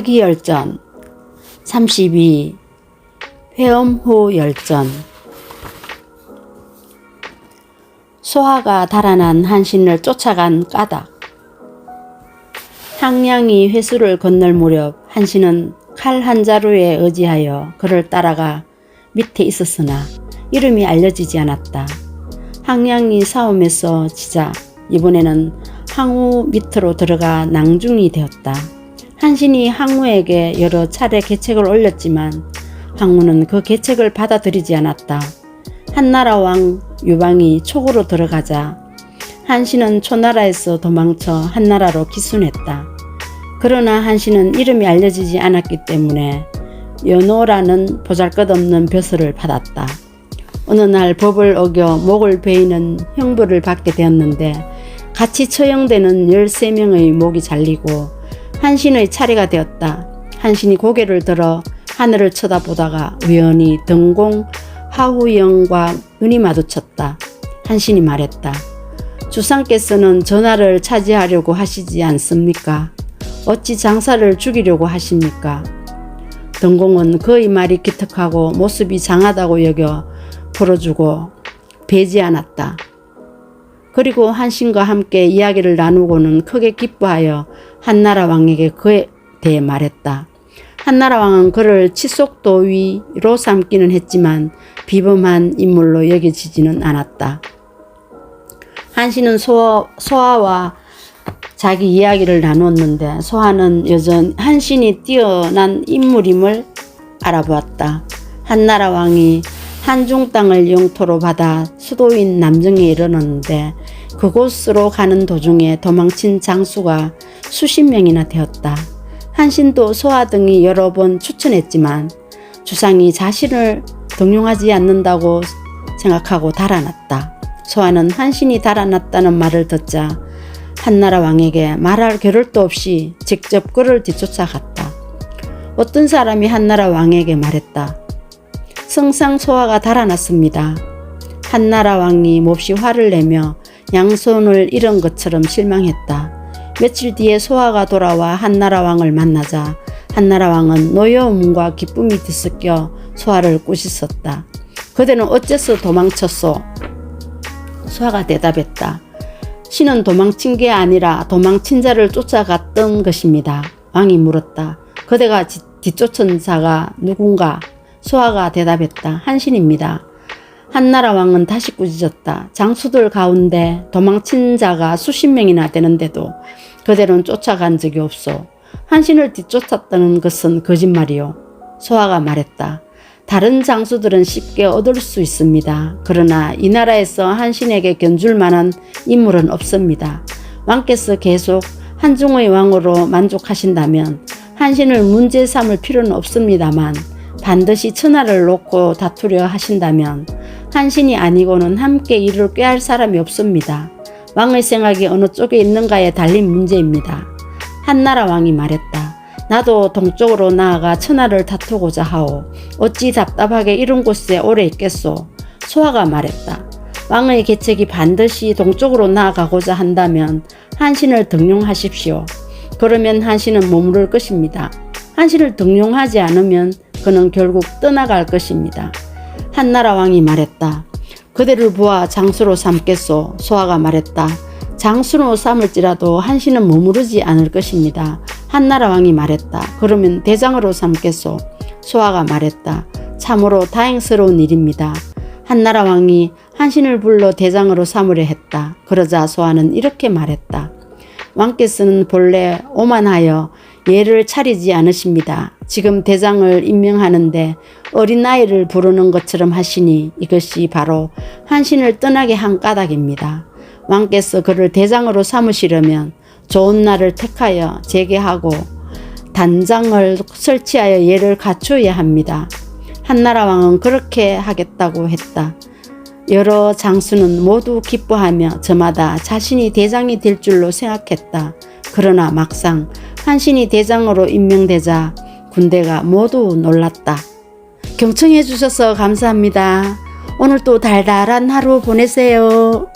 사기열전 32. 회엄후 열전. 소화가 달아난 한신을 쫓아간 까닭. 항량이 회수를 건널 무렵 한신은 칼 한 자루에 의지하여 그를 따라가 밑에 있었으나 이름이 알려지지 않았다. 항량이 싸움에서 지자 이번에는 항우 밑으로 들어가 낭중이 되었다. 한신이 항우에게 여러 차례 계책을 올렸지만 항우는 그 계책을 받아들이지 않았다. 한나라 왕 유방이 촉으로 들어가자 한신은 초나라에서 도망쳐 한나라로 기순했다. 그러나 한신은 이름이 알려지지 않았기 때문에 연호라는 보잘것없는 벼슬을 받았다. 어느 날 법을 어겨 목을 베이는 형벌을 받게 되었는데 같이 처형되는 13명의 목이 잘리고 한신의 차례가 되었다. 한신이 고개를 들어 하늘을 쳐다보다가 우연히 등공 하후영과 눈이 마주쳤다. 한신이 말했다. 주상께서는 전하를 차지하려고 하시지 않습니까? 어찌 장사를 죽이려고 하십니까? 등공은 그의 말이 기특하고 모습이 장하다고 여겨 풀어주고 베지 않았다. 그리고 한신과 함께 이야기를 나누고는 크게 기뻐하여 한나라 왕에게 그에 대해 말했다. 한나라 왕은 그를 치속도위로 삼기는 했지만 비범한 인물로 여겨지지는 않았다. 한신은 소하와 자기 이야기를 나눴는데 소하는 여전 한신이 뛰어난 인물임을 알아보았다. 한나라 왕이 한중 땅을 영토로 받아 수도인 남정에 이르렀는데 그곳으로 가는 도중에 도망친 장수가 수십 명이나 되었다. 한신도 소하 등이 여러 번 추천했지만 주상이 자신을 등용하지 않는다고 생각하고 달아났다. 소하는 한신이 달아났다는 말을 듣자 한나라 왕에게 말할 겨를도 없이 직접 그를 뒤쫓아갔다. 어떤 사람이 한나라 왕에게 말했다. 성상 소하가 달아났습니다. 한나라 왕이 몹시 화를 내며 양손을 잃은 것처럼 실망했다. 며칠 뒤에 소하가 돌아와 한나라 왕을 만나자 한나라 왕은 노여움과 기쁨이 뒤섞여 소하를 꾸짖었다. 그대는 어째서 도망쳤소? 소하가 대답했다. 신은 도망친 게 아니라 도망친 자를 쫓아갔던 것입니다. 왕이 물었다. 그대가 뒤쫓은 자가 누군가? 소하가 대답했다. 한신입니다. 한나라 왕은 다시 꾸짖었다. 장수들 가운데 도망친 자가 수십 명이나 되는데도 그대는 쫓아간 적이 없소. 한신을 뒤쫓았다는 것은 거짓말이요. 소하가 말했다. 다른 장수들은 쉽게 얻을 수 있습니다. 그러나 이 나라에서 한신에게 견줄 만한 인물은 없습니다. 왕께서 계속 한중의 왕으로 만족하신다면 한신을 문제 삼을 필요는 없습니다만 반드시 천하를 놓고 다투려 하신다면 한신이 아니고는 함께 일을 꾀할 사람이 없습니다. 왕의 생각이 어느 쪽에 있는가에 달린 문제입니다. 한나라 왕이 말했다. 나도 동쪽으로 나아가 천하를 다투고자 하오. 어찌 답답하게 이런 곳에 오래 있겠소? 소하가 말했다. 왕의 계책이 반드시 동쪽으로 나아가고자 한다면 한신을 등용하십시오. 그러면 한신은 머무를 것입니다. 한신을 등용하지 않으면 그는 결국 떠나갈 것입니다. 한나라 왕이 말했다. 그대를 보아 장수로 삼겠소. 소하가 말했다. 장수로 삼을지라도 한신은 머무르지 않을 것입니다. 한나라 왕이 말했다. 그러면 대장으로 삼겠소. 소하가 말했다. 참으로 다행스러운 일입니다. 한나라 왕이 한신을 불러 대장으로 삼으려 했다. 그러자 소하는 이렇게 말했다. 왕께서는 본래 오만하여 예를 차리지 않으십니다. 지금 대장을 임명하는데 어린아이를 부르는 것처럼 하시니 이것이 바로 한신을 떠나게 한 까닭입니다. 왕께서 그를 대장으로 삼으시려면 좋은 날을 택하여 재개하고 단장을 설치하여 예를 갖추어야 합니다. 한나라 왕은 그렇게 하겠다고 했다. 여러 장수는 모두 기뻐하며 저마다 자신이 대장이 될 줄로 생각했다. 그러나 막상 한신이 대장으로 임명되자 군대가 모두 놀랐다. 경청해 주셔서 감사합니다. 오늘도 달달한 하루 보내세요.